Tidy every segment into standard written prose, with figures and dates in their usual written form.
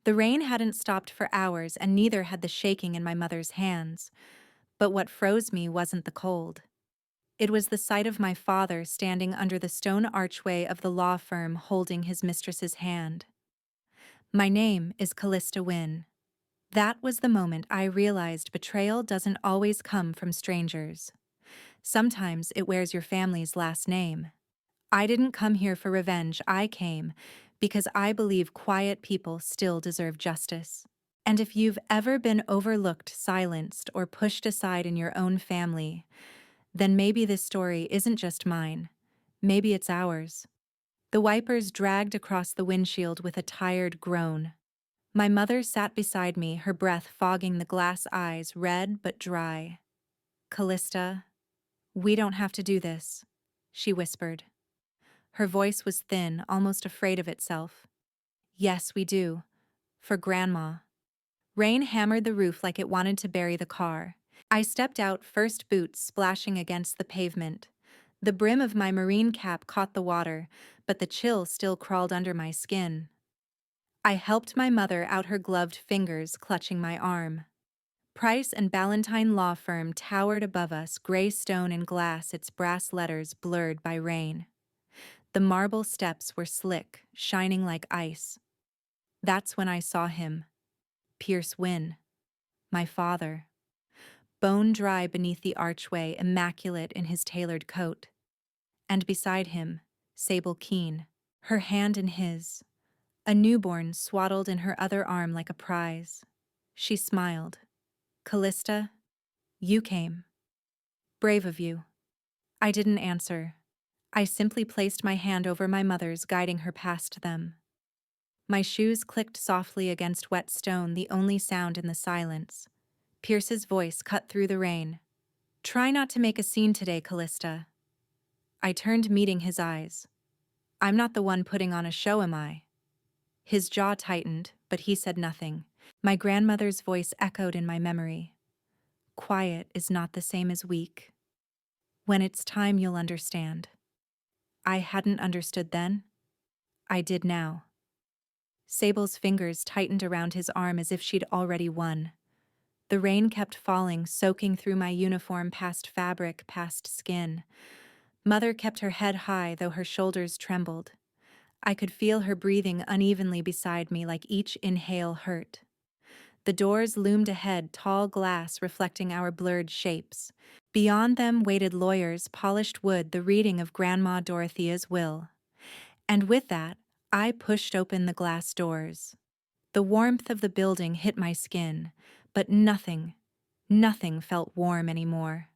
The rain hadn't stopped for hours, and neither had the shaking in my mother's hands. But what froze me wasn't the cold. It was the sight of my father standing under the stone archway of the law firm holding his mistress's hand. My name is Calista Wynne. That was the moment I realized betrayal doesn't always come from strangers. Sometimes it wears your family's last name. I didn't come here for revenge, I came because I believe quiet people still deserve justice. And if you've ever been overlooked, silenced, or pushed aside in your own family, then maybe this story isn't just mine. Maybe it's ours. The wipers dragged across the windshield with a tired groan. My mother sat beside me, her breath fogging the glass eyes, red but dry. "Callista, we don't have to do this," she whispered. Her voice was thin, almost afraid of itself. "Yes, we do. For Grandma." Rain hammered the roof like it wanted to bury the car. I stepped out, first boots splashing against the pavement. The brim of my marine cap caught the water, but the chill still crawled under my skin. I helped my mother out, her gloved fingers clutching my arm. Price and Ballantyne Law Firm towered above us, gray stone and glass, its brass letters blurred by rain. The marble steps were slick, shining like ice. That's when I saw him. Pierce Wynne. My father. Bone dry beneath the archway, immaculate in his tailored coat. And beside him, Sable Keene, her hand in his, a newborn swaddled in her other arm like a prize. She smiled. "Callista, you came. Brave of you." I didn't answer. I simply placed my hand over my mother's, guiding her past them. My shoes clicked softly against wet stone, the only sound in the silence. Pierce's voice cut through the rain. "Try not to make a scene today, Callista." I turned, meeting his eyes. "I'm not the one putting on a show, am I?" His jaw tightened, but he said nothing. My grandmother's voice echoed in my memory. "Quiet is not the same as weak. When it's time, you'll understand." I hadn't understood then. I did now. Sable's fingers tightened around his arm as if she'd already won. The rain kept falling, soaking through my uniform, past fabric, past skin. Mother kept her head high, though her shoulders trembled. I could feel her breathing unevenly beside me, like each inhale hurt. The doors loomed ahead, tall glass reflecting our blurred shapes. Beyond them waited lawyers, polished wood, the reading of Grandma Dorothea's will. And with that, I pushed open the glass doors. The warmth of the building hit my skin, but nothing felt warm anymore.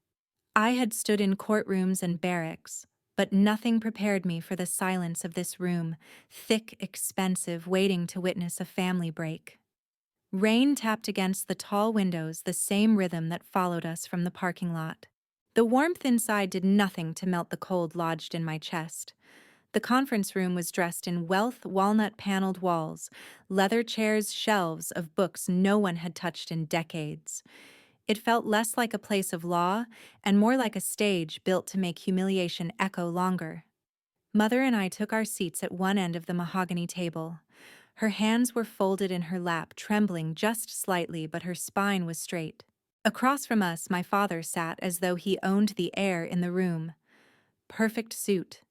I had stood in courtrooms and barracks, but nothing prepared me for the silence of this room, thick, expensive, waiting to witness a family break. Rain tapped against the tall windows, the same rhythm that followed us from the parking lot. The warmth inside did nothing to melt the cold lodged in my chest. The conference room was dressed in wealth, walnut-paneled walls, leather chairs, shelves of books no one had touched in decades. It felt less like a place of law and more like a stage built to make humiliation echo longer. Mother and I took our seats at one end of the mahogany table. Her hands were folded in her lap, trembling just slightly, but her spine was straight. Across from us, my father sat as though he owned the air in the room. Perfect suit,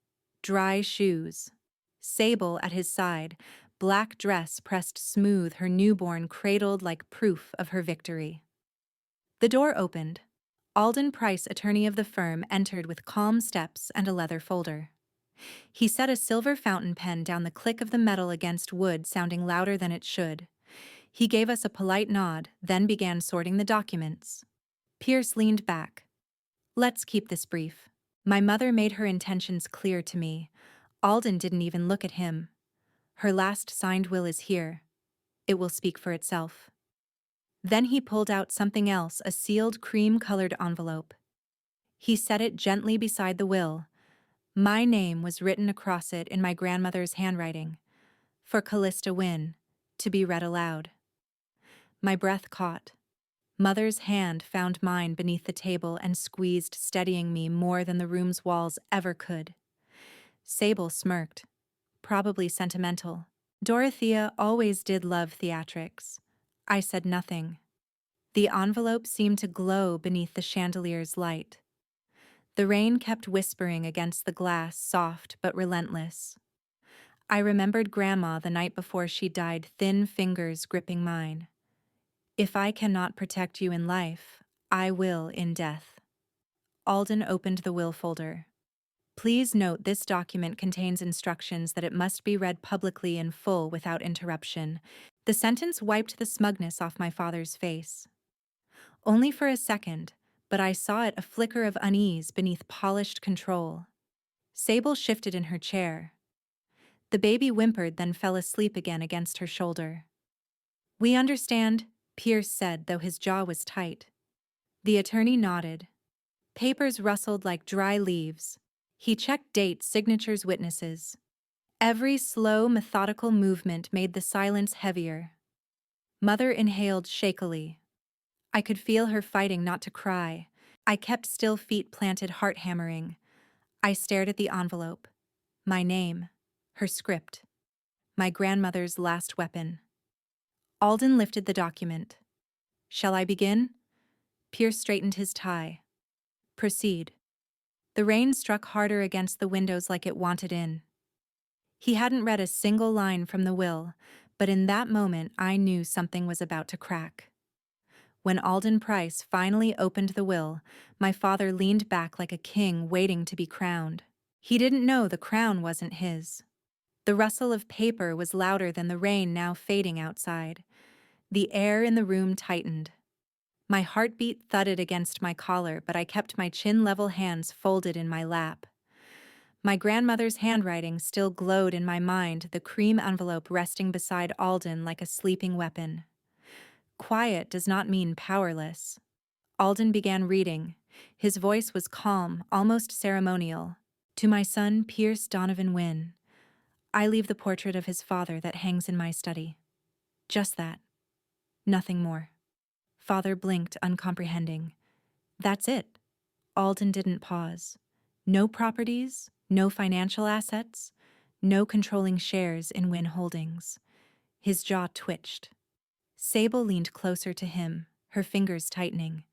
dry shoes. Sable at his side, black dress pressed smooth, her newborn cradled like proof of her victory. The door opened. Alden Price, attorney of the firm, entered with calm steps and a leather folder. He set a silver fountain pen down, the click of the metal against wood sounding louder than it should. He gave us a polite nod, then began sorting the documents. Pierce leaned back. "Let's keep this brief." My mother made her intentions clear to me. Alden didn't even look at him. "Her last signed will is here. It will speak for itself." Then he pulled out something else, a sealed cream-colored envelope. He set it gently beside the will. My name was written across it in my grandmother's handwriting. For Calista Wynne, to be read aloud. My breath caught. Mother's hand found mine beneath the table and squeezed, steadying me more than the room's walls ever could. Sable smirked. Probably sentimental. Dorothea always did love theatrics. I said nothing. The envelope seemed to glow beneath the chandelier's light. The rain kept whispering against the glass, soft but relentless. I remembered Grandma the night before she died, thin fingers gripping mine. If I cannot protect you in life, I will in death. Alden opened the will folder. Please note this document contains instructions that it must be read publicly in full without interruption. The sentence wiped the smugness off my father's face. Only for a second, but I saw it, a flicker of unease beneath polished control. Sable shifted in her chair. The baby whimpered, then fell asleep again against her shoulder. We understand, Pierce said, though his jaw was tight. The attorney nodded. Papers rustled like dry leaves. He checked dates, signatures, witnesses. Every slow, methodical movement made the silence heavier. Mother inhaled shakily. I could feel her fighting not to cry. I kept still, feet planted, heart hammering. I stared at the envelope. My name. Her script. My grandmother's last weapon. Alden lifted the document. Shall I begin? Pierce straightened his tie. Proceed. The rain struck harder against the windows like it wanted in. He hadn't read a single line from the will, but in that moment I knew something was about to crack. When Alden Price finally opened the will, my father leaned back like a king waiting to be crowned. He didn't know the crown wasn't his. The rustle of paper was louder than the rain now fading outside. The air in the room tightened. My heartbeat thudded against my collar, but I kept my chin-level hands folded in my lap. My grandmother's handwriting still glowed in my mind, the cream envelope resting beside Alden like a sleeping weapon. Quiet does not mean powerless. Alden began reading. His voice was calm, almost ceremonial. To my son, Pierce Donovan Wynne, I leave the portrait of his father that hangs in my study. Just that. Nothing more. Father blinked, uncomprehending. That's it. Alden didn't pause. No properties, no financial assets, no controlling shares in Wynne Holdings. His jaw twitched. Sable leaned closer to him, her fingers tightening.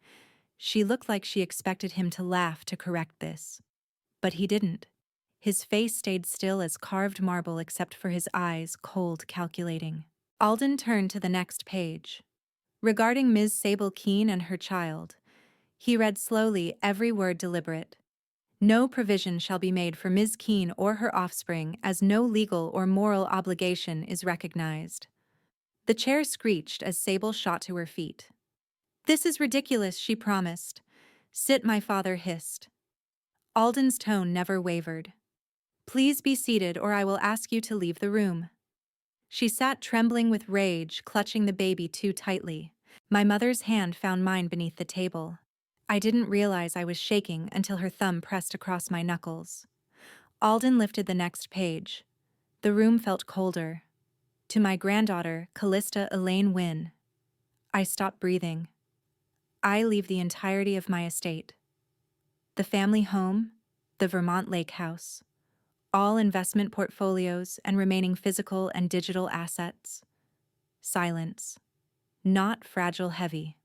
She looked like she expected him to laugh to correct this. But he didn't. His face stayed still as carved marble except for his eyes, cold, calculating. Alden turned to the next page. Regarding Ms. Sable Keene and her child, he read slowly, every word deliberate. No provision shall be made for Ms. Keene or her offspring, as no legal or moral obligation is recognized. The chair screeched as Sable shot to her feet. This is ridiculous, she promised. Sit, my father hissed. Alden's tone never wavered. Please be seated or I will ask you to leave the room. She sat trembling with rage, clutching the baby too tightly. My mother's hand found mine beneath the table. I didn't realize I was shaking until her thumb pressed across my knuckles. Alden lifted the next page. The room felt colder. To my granddaughter, Calista Elaine Wynne. I stopped breathing. I leave the entirety of my estate. The family home, the Vermont Lake House, all investment portfolios and remaining physical and digital assets. Silence. Not fragile heavy.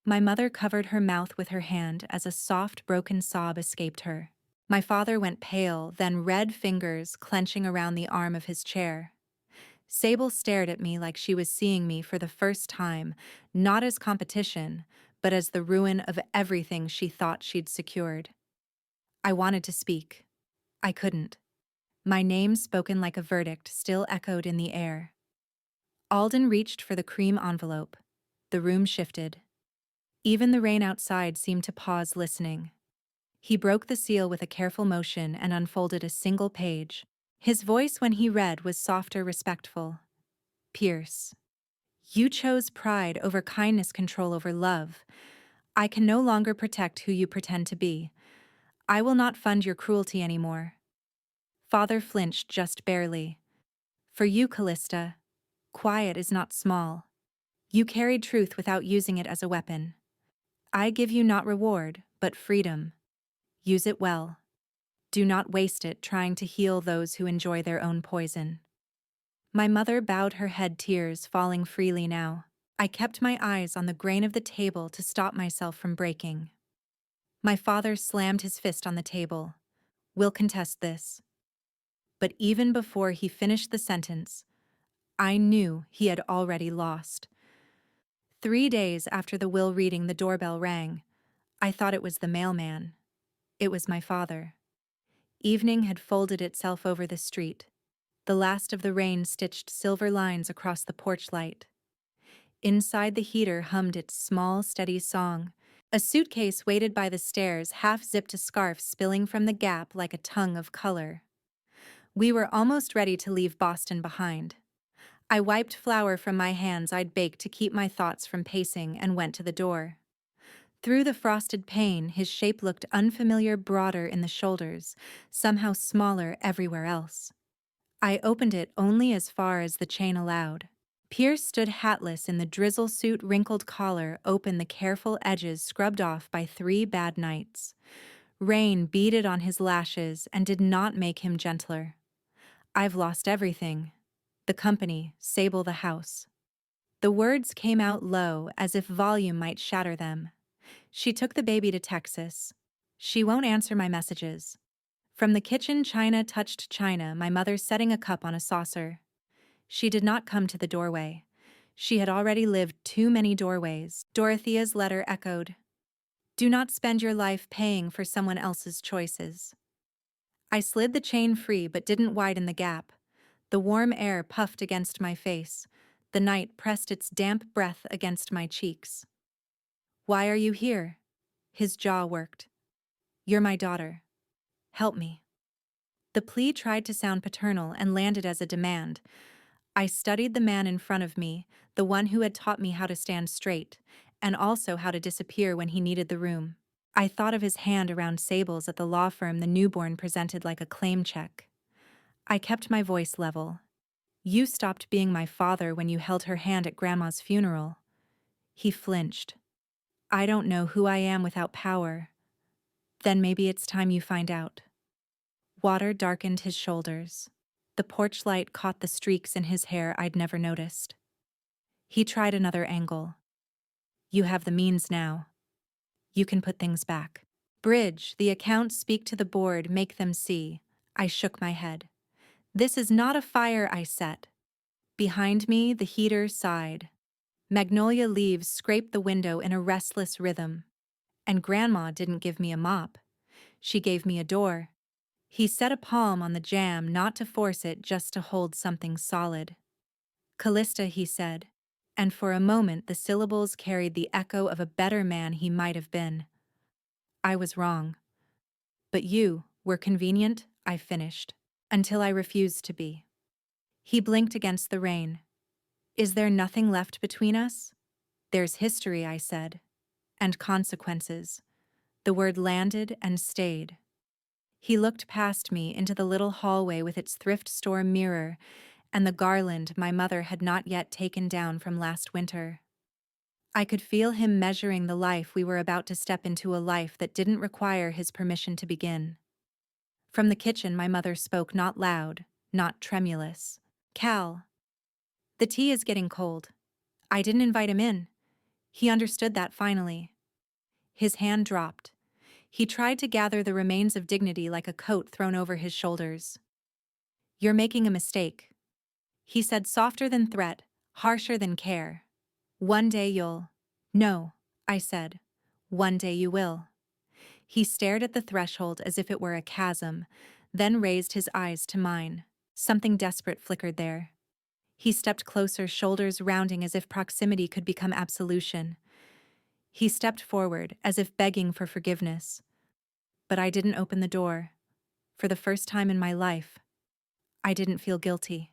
My mother covered her mouth with her hand as a soft, broken sob escaped her. My father went pale, then red fingers clenching around the arm of his chair. Sable stared at me like she was seeing me for the first time, not as competition, but as the ruin of everything she thought she'd secured. I wanted to speak. I couldn't. My name, spoken like a verdict, still echoed in the air. Alden reached for the cream envelope. The room shifted. Even the rain outside seemed to pause, listening. He broke the seal with a careful motion and unfolded a single page. His voice when he read was softer, respectful. Pierce. You chose pride over kindness, control over love. I can no longer protect who you pretend to be. I will not fund your cruelty anymore. Father flinched just barely. For you, Calista, quiet is not small. You carried truth without using it as a weapon. I give you not reward, but freedom. Use it well. Do not waste it trying to heal those who enjoy their own poison. My mother bowed her head, tears falling freely now. I kept my eyes on the grain of the table to stop myself from breaking. My father slammed his fist on the table. We'll contest this. But even before he finished the sentence, I knew he had already lost. 3 days after the will reading, the doorbell rang. I thought it was the mailman. It was my father. Evening had folded itself over the street. The last of the rain stitched silver lines across the porch light. Inside, the heater hummed its small, steady song. A suitcase waited by the stairs, half-zipped, a scarf spilling from the gap like a tongue of color. We were almost ready to leave Boston behind. I wiped flour from my hands I'd baked to keep my thoughts from pacing and went to the door. Through the frosted pane, his shape looked unfamiliar, broader in the shoulders, somehow smaller everywhere else. I opened it only as far as the chain allowed. Pierce stood hatless in the drizzle suit, wrinkled collar open, the careful edges scrubbed off by 3 bad nights. Rain beaded on his lashes and did not make him gentler. I've lost everything. The company, Sable, the house. The words came out low, as if volume might shatter them. She took the baby to Texas. She won't answer my messages. From the kitchen, china touched china, my mother setting a cup on a saucer. She did not come to the doorway. She had already lived too many doorways. Dorothea's letter echoed. Do not spend your life paying for someone else's choices. I slid the chain free but didn't widen the gap. The warm air puffed against my face. The night pressed its damp breath against my cheeks. Why are you here? His jaw worked. You're my daughter. Help me. The plea tried to sound paternal and landed as a demand. I studied the man in front of me, the one who had taught me how to stand straight, and also how to disappear when he needed the room. I thought of his hand around Sable's at the law firm the newborn presented like a claim check. I kept my voice level. You stopped being my father when you held her hand at Grandma's funeral. He flinched. I don't know who I am without power. Then maybe it's time you find out. Water darkened his shoulders. The porch light caught the streaks in his hair I'd never noticed. He tried another angle. You have the means now. You can put things back. Bridge, the accounts speak to the board, make them see. I shook my head. This is not a fire I set. Behind me, the heater sighed. Magnolia leaves scraped the window in a restless rhythm. And Grandma didn't give me a mop. She gave me a door. He set a palm on the jamb, not to force it, just to hold something solid. Calista, he said, and for a moment the syllables carried the echo of a better man he might have been. I was wrong. But you were convenient, I finished, until I refused to be. He blinked against the rain. Is there nothing left between us? There's history, I said. And consequences. The word landed and stayed. He looked past me into the little hallway with its thrift store mirror and the garland my mother had not yet taken down from last winter. I could feel him measuring the life we were about to step into, a life that didn't require his permission to begin. From the kitchen, my mother spoke, not loud, not tremulous. Cal, the tea is getting cold. I didn't invite him in. He understood that finally. His hand dropped. He tried to gather the remains of dignity like a coat thrown over his shoulders. You're making a mistake. He said, softer than threat, harsher than care. One day you'll... No, I said. One day you will. He stared at the threshold as if it were a chasm, then raised his eyes to mine. Something desperate flickered there. He stepped closer, shoulders rounding as if proximity could become absolution. He stepped forward, as if begging for forgiveness. But I didn't open the door. For the first time in my life, I didn't feel guilty.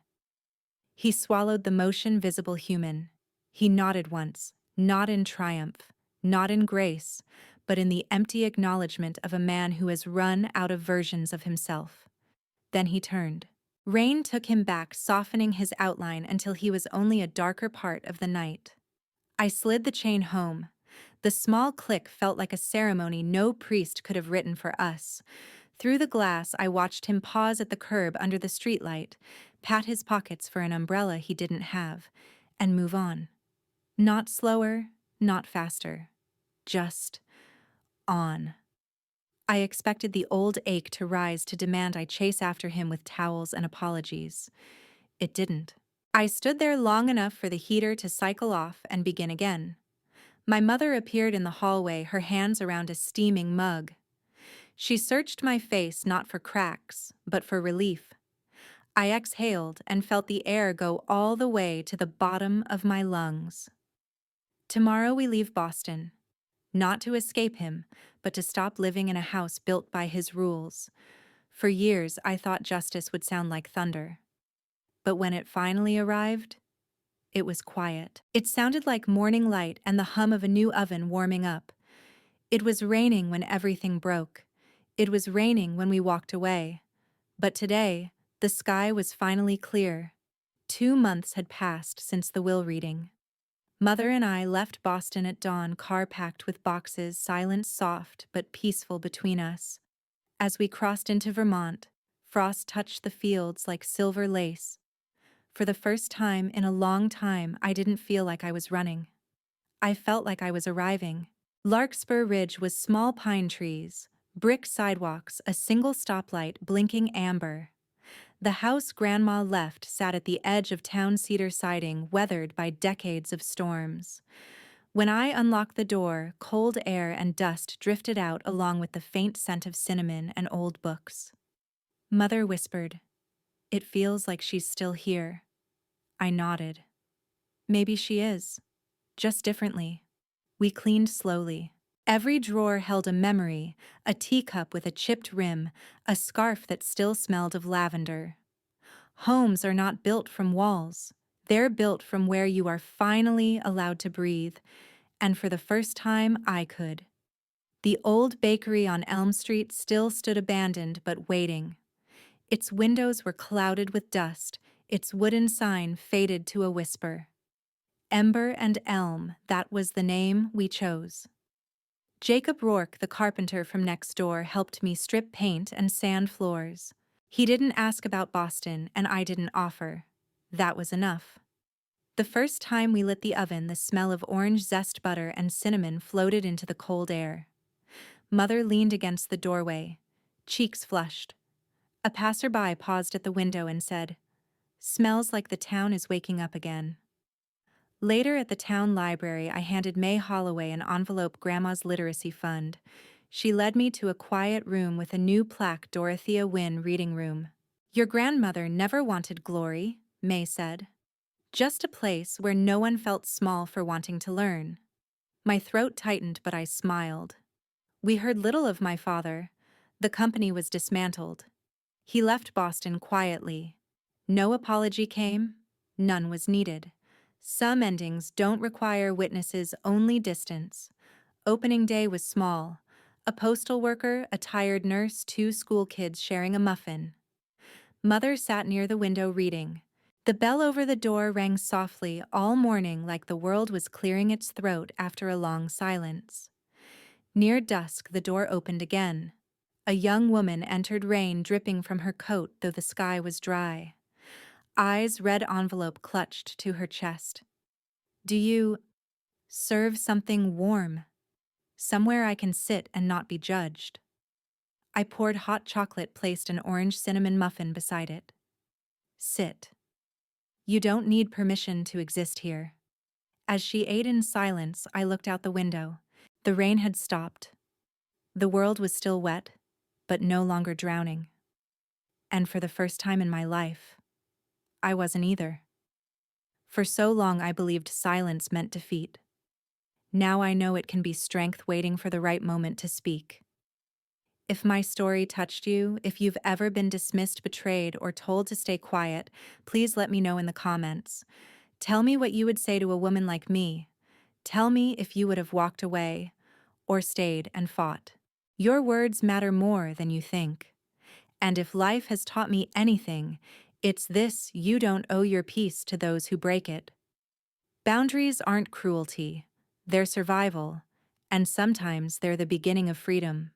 He swallowed the motion visible human. He nodded once, not in triumph, not in grace, but in the empty acknowledgement of a man who has run out of versions of himself. Then he turned. Rain took him back, softening his outline until he was only a darker part of the night. I slid the chain home. The small click felt like a ceremony no priest could have written for us. Through the glass, I watched him pause at the curb under the streetlight, pat his pockets for an umbrella he didn't have, and move on. Not slower, not faster. Just on. I expected the old ache to rise to demand I chase after him with towels and apologies. It didn't. I stood there long enough for the heater to cycle off and begin again. My mother appeared in the hallway, her hands around a steaming mug. She searched my face not for cracks, but for relief. I exhaled and felt the air go all the way to the bottom of my lungs. Tomorrow we leave Boston. Not to escape him, but to stop living in a house built by his rules. For years, I thought justice would sound like thunder. But when it finally arrived, it was quiet. It sounded like morning light and the hum of a new oven warming up. It was raining when everything broke. It was raining when we walked away. But today, the sky was finally clear. 2 months had passed since the will reading. Mother and I left Boston at dawn, car packed with boxes, silence soft but peaceful between us. As we crossed into Vermont, frost touched the fields like silver lace. For the first time in a long time, I didn't feel like I was running. I felt like I was arriving. Larkspur Ridge was small pine trees, brick sidewalks, a single stoplight blinking amber. The house Grandma left sat at the edge of town cedar siding, weathered by decades of storms. When I unlocked the door, cold air and dust drifted out along with the faint scent of cinnamon and old books. Mother whispered, "It feels like she's still here." I nodded. Maybe she is, just differently. We cleaned slowly. Every drawer held a memory, a teacup with a chipped rim, a scarf that still smelled of lavender. Homes are not built from walls. They're built from where you are finally allowed to breathe, and for the first time I could. The old bakery on Elm Street still stood abandoned but waiting. Its windows were clouded with dust, its wooden sign faded to a whisper. Ember and Elm, that was the name we chose. Jacob Rourke, the carpenter from next door, helped me strip paint and sand floors. He didn't ask about Boston, and I didn't offer. That was enough. The first time we lit the oven, the smell of orange zest butter and cinnamon floated into the cold air. Mother leaned against the doorway, cheeks flushed. A passerby paused at the window and said, "Smells like the town is waking up again." Later at the town library, I handed May Holloway an envelope Grandma's literacy fund. She led me to a quiet room with a new plaque, Dorothea Wynne Reading Room. "Your grandmother never wanted glory," May said. "Just a place where no one felt small for wanting to learn." My throat tightened, but I smiled. We heard little of my father. The company was dismantled. He left Boston quietly. No apology came. None was needed. Some endings don't require witnesses, only distance. Opening day was small. A postal worker, a tired nurse, 2 school kids sharing a muffin. Mother sat near the window reading. The bell over the door rang softly all morning, like the world was clearing its throat after a long silence. Near dusk, the door opened again. A young woman entered, rain dripping from her coat, though the sky was dry. Eyes, red envelope clutched to her chest. "Do you serve something warm? Somewhere I can sit and not be judged." I poured hot chocolate, placed an orange cinnamon muffin beside it. "Sit. You don't need permission to exist here." As she ate in silence, I looked out the window. The rain had stopped. The world was still wet, but no longer drowning. And for the first time in my life, I wasn't either. For so long I believed silence meant defeat. Now I know it can be strength waiting for the right moment to speak. If my story touched you, if you've ever been dismissed, betrayed, or told to stay quiet, please let me know in the comments. Tell me what you would say to a woman like me. Tell me if you would have walked away or stayed and fought. Your words matter more than you think. And if life has taught me anything, it's this: you don't owe your peace to those who break it. Boundaries aren't cruelty, they're survival, and sometimes they're the beginning of freedom.